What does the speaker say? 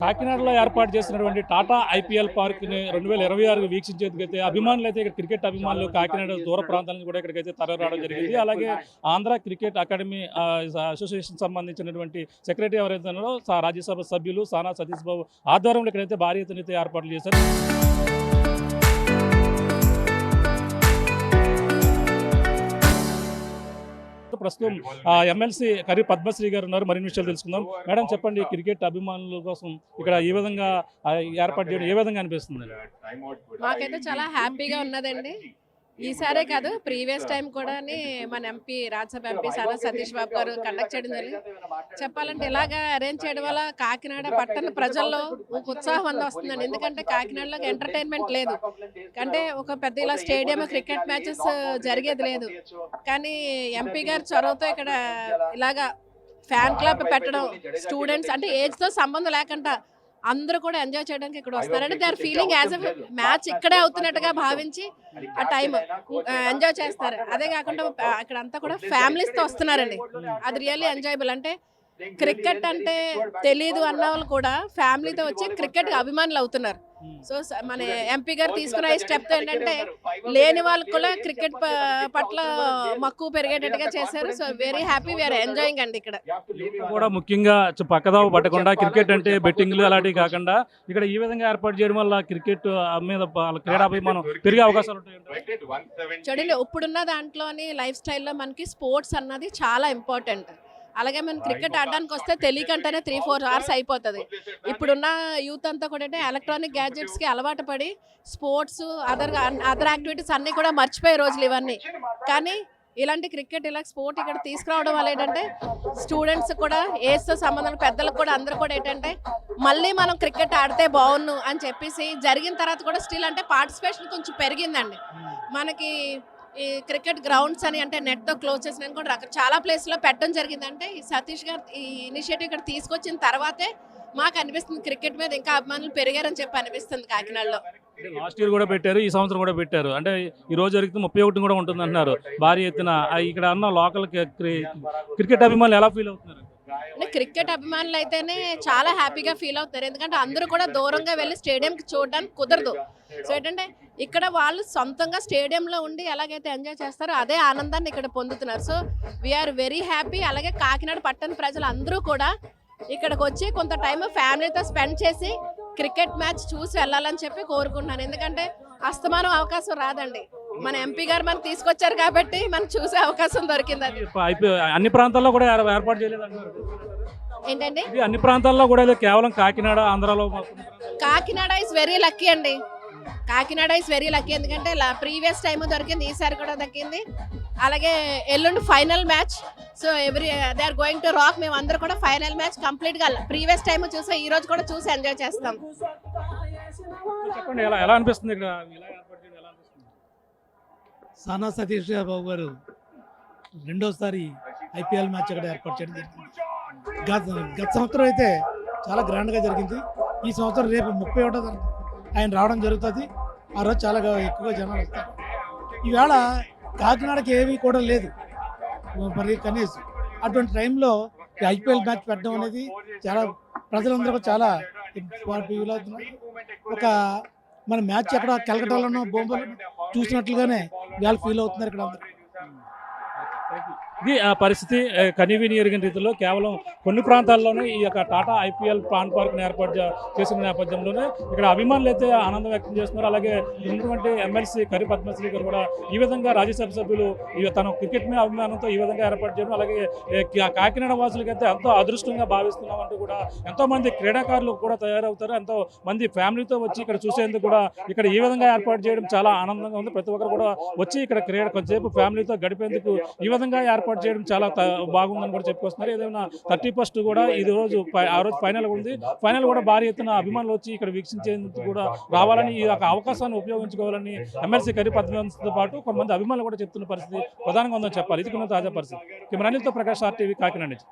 కాకినాడలో ఏర్పాటు చేసినటువంటి టాటా ఐపీఎల్ పార్క్ని 2026 వీక్షించేందుకైతే అభిమానులు అయితే ఇక్కడ క్రికెట్ అభిమానులు కాకినాడ దూర ప్రాంతాల నుంచి కూడా ఇక్కడికైతే తరలిరావడం జరిగింది. అలాగే ఆంధ్ర క్రికెట్ అకాడమీ అసోసియేషన్ సంబంధించినటువంటి సెక్రటరీ ఎవరైతే ఉన్నారో రాజ్యసభ సభ్యులు సానా సతీష్ బాబు ఆధ్వర్యంలో ఇక్కడైతే భారీ ఎత్తున అయితే ఏర్పాట్లు చేశారు. ప్రస్తుతం ఎమ్మెల్సీ కరి పద్మశ్రీ గారు ఉన్నారు. మరిన్ని విషయాలు తెలుసుకుందాం. మేడం చెప్పండి, క్రికెట్ అభిమానుల కోసం ఇక్కడ ఈ విధంగా ఏర్పాటు చేయడం ఏ విధంగా అనిపిస్తుంది? మాకైతే చాలా హ్యాపీగా ఉన్నదండి. ఈసారే కాదు, ప్రీవియస్ టైం కూడా మన ఎంపీ రాజ్యసభ ఎంపీ సానా సతీష్ బాబు గారు కండక్ట్ చేయడం జరిగింది. చెప్పాలంటే ఇలాగా అరేంజ్ చేయడం వల్ల కాకినాడ పట్టణ ప్రజల్లో ఒక ఉత్సాహం వస్తుందండి. ఎందుకంటే కాకినాడలో ఎంటర్టైన్మెంట్ లేదు, అంటే ఒక పెద్ద ఇలా స్టేడియం క్రికెట్ మ్యాచెస్ జరిగేది లేదు. కానీ ఎంపీ గారి చొరవతో ఇక్కడ ఇలాగా ఫ్యాన్ క్లబ్ పెట్టడం, స్టూడెంట్స్ అంటే ఏజ్తో సంబంధం లేకుండా అందరూ కూడా ఎంజాయ్ చేయడానికి ఇక్కడ వస్తారంటే they are feeling as a match ఇక్కడే అవుతున్నట్టుగా భావించి ఆ టైం ఎంజాయ్ చేస్తారు. అదే కాకుండా ఇక్కడ అంతా కూడా ఫ్యామిలీస్తో వస్తున్నారండి. అది రియల్లీ ఎంజాయబుల్. అంటే క్రికెట్ అంటే తెలీదు అన్న వాళ్ళు కూడా ఫ్యామిలీతో వచ్చి క్రికెట్ అభిమానులు అవుతున్నారు. సో మన ఎంపీ గారు తీసుకున్న ఈ స్టెప్ ఏంటంటే లేని వాళ్ళకు కూడా క్రికెట్ పట్ల మక్కువ పెరిగేటట్టుగా చేశారు. So very happy, we are enjoying అండి. ఇక్కడ కూడా ముఖ్యంగా పక్కదావ పట్టకుండా క్రికెట్ అంటే బెట్టింగ్లు అలాంటివి కాకుండా ఇక్కడ ఈ విధంగా ఏర్పాటు చేయడం వల్ల క్రికెట్ మీద క్రీడాభిమానం పెరిగే అవకాశాలు ఉంటాయి. చూడండి, ఇప్పుడున్న దాంట్లోని లైఫ్ స్టైల్లో మనకి స్పోర్ట్స్ అన్నది చాలా ఇంపార్టెంట్. అలాగే మనం క్రికెట్ ఆడడానికి వస్తే తెలియకంటేనే 3-4 అవర్స్ అయిపోతుంది. ఇప్పుడున్న యూత్ అంతా కూడా ఎలక్ట్రానిక్ గ్యాడ్జెట్స్కి అలవాటు పడి స్పోర్ట్స్ అదర్ యాక్టివిటీస్ అన్నీ కూడా మర్చిపోయే రోజులు ఇవన్నీ. కానీ ఇలాంటి క్రికెట్ ఇలా స్పోర్ట్ ఇక్కడ తీసుకురావడం వల్ల ఏంటంటే స్టూడెంట్స్ కూడా ఏజ్తో సంబంధం పెద్దలకు కూడా అందరూ కూడా ఏంటంటే మళ్ళీ మనం క్రికెట్ ఆడితే బాగున్ను అని చెప్పేసి జరిగిన తర్వాత కూడా స్టిల్ అంటే పార్టిసిపేషన్ కొంచెం పెరిగిందండి. మనకి ఈ క్రికెట్ గ్రౌండ్స్ అని అంటే నెట్తో క్లోజ్ చేసిన కూడా చాలా ప్లేస్లో పెట్టడం జరిగింది. అంటే ఈ సతీష్ గారు ఈ ఇనిషియేటివ్ ఇక్కడ తీసుకొచ్చిన తర్వాతే మాకు అనిపిస్తుంది క్రికెట్ మీద ఇంకా అభిమానులు పెరిగారని చెప్పి అనిపిస్తుంది కాకినాడలో. లాస్ట్ ఇయర్ కూడా పెట్టారు, ఈ సంవత్సరం కూడా పెట్టారు. అంటే ఈ రోజు జరిగితే 31 కూడా ఉంటుంది అంటున్నారు భారీ ఎత్తున. ఇక్కడ ఉన్న లోకల్ క్రికెట్ అభిమానులు ఎలా ఫీల్ అవుతున్నారు? అంటే క్రికెట్ అభిమానులు అయితేనే చాలా హ్యాపీగా ఫీల్ అవుతారు. ఎందుకంటే అందరూ కూడా దూరంగా వెళ్ళి స్టేడియంకి చూడడానికి కుదరదు. సో ఏంటంటే ఇక్కడ వాళ్ళు సొంతంగా స్టేడియంలో ఉండి ఎలాగైతే ఎంజాయ్ చేస్తారో అదే ఆనందాన్ని ఇక్కడ పొందుతున్నారు. So we are very happy. అలాగే కాకినాడ పట్టణ ప్రజలు అందరూ కూడా ఇక్కడికి వచ్చి కొంత టైం ఫ్యామిలీతో స్పెండ్ చేసి క్రికెట్ మ్యాచ్ చూసి వెళ్ళాలని చెప్పి కోరుకుంటున్నాను. ఎందుకంటే అస్తమానం అవకాశం రాదండి. మన ఎంపీ గారు మనకు తీసుకొచ్చారు కాబట్టి మనకు చూసే అవకాశం దొరికింది. అది అన్ని ప్రాంతాల్లో కూడా ఏర్పాటు చేయలేదు ఏంటండి, అన్ని ప్రాంతాల్లో కూడా కేవలం కాకినాడ ఆంధ్రాలో. కాకినాడ ఇస్ వెరీ లక్కీ అండి. Kakinada is very lucky. ఎందుకంటే ప్రీవియస్ టైం దొరికింది, ఈసారి కూడా దక్కింది. అలాగే ఎల్లుండి final match. So they are going to rock. మేము అందరూ కూడా ఫైనల్ మ్యాచ్ కంప్లీట్గా ప్రీవియస్ టైం చూసి ఈ రోజు కూడా చూసి ఎంజాయ్ చేస్తాం. చెప్పండి, ఎలా అనిపిస్తుంది ఇక్కడ? సానా సతీష్ బాబు గారు రెండోసారి ఐపీఎల్ మ్యాచ్ అక్కడ ఏర్పాటు చేయడం జరిగింది. గత సంవత్సరం అయితే చాలా గ్రాండ్గా జరిగింది. ఈ సంవత్సరం రేపు 31వ తారీఖు ఆయన రావడం జరుగుతుంది. ఆ రోజు చాలా ఎక్కువగా జనాలు వస్తారు. ఈవేళ కాకినాడకి ఏమీ కూడా లేదు మరి కనీసం. అటువంటి టైంలో ఈ ఐపీఎల్ మ్యాచ్ పెట్టడం అనేది చాలా ప్రజలందరూ చాలా ఫీల్ అవుతున్నారు. ఒక మన మ్యాచ్ ఎక్కడ కలకటాలోనో బొంబాయిలో చూసినట్లుగానే వాళ్ళు ఫీల్ అవుతున్నారు ఇక్కడ అందరూ. ఇది ఆ పరిస్థితి. కనీవిని ఎరిగిన రీతిలో కేవలం కొన్ని ప్రాంతాల్లోనే ఈ యొక్క టాటా ఐపీఎల్ ప్రాన్ పార్క్ను ఏర్పాటు చేసిన నేపథ్యంలోనే ఇక్కడ అభిమానులు అయితే ఆనందం వ్యక్తం చేస్తున్నారు. అలాగే ఉన్నటువంటి ఎమ్మెల్సీ కరి పద్మశ్రీ గారు కూడా ఈ విధంగా రాజ్యసభ సభ్యులు తన క్రికెట్ మీద అభిమానంతో ఈ విధంగా ఏర్పాటు చేయడం, అలాగే కాకినాడ వాసులకి అయితే ఎంతో అదృష్టంగా భావిస్తున్నామంటూ కూడా ఎంతో మంది క్రీడాకారులు కూడా తయారవుతారు. ఎంతో మంది ఫ్యామిలీతో వచ్చి ఇక్కడ చూసేందుకు కూడా ఇక్కడ ఈ విధంగా ఏర్పాటు చేయడం చాలా ఆనందంగా ఉంది. ప్రతి ఒక్కరు కూడా వచ్చి ఇక్కడ కొంచెంసేపు ఫ్యామిలీతో గడిపేందుకు ఈ విధంగా ఏర్పాటు చేయడం చాలా బాగుందని కూడా చెప్పుకొస్తున్నారు. ఏదైనా 31st కూడా ఆ రోజు ఫైనల్ ఉంది. ఫైనల్ కూడా భారీ ఎత్తున అభిమానులు వచ్చి ఇక్కడ వీక్షించేందుకు కూడా రావాలని, ఈ యొక్క అవకాశాన్ని ఉపయోగించుకోవాలని ఎమ్మెల్సీ కరి పద్మశ్రీతో పాటు కొంతమంది అభిమానులు కూడా చెప్తున్న పరిస్థితి ప్రధానంగా ఉందని చెప్పాలి. ఇది తాజా పరిస్థితి. కెమెరా అనిల్తో ప్రకాష్ RTV కాకినాడ నుంచి.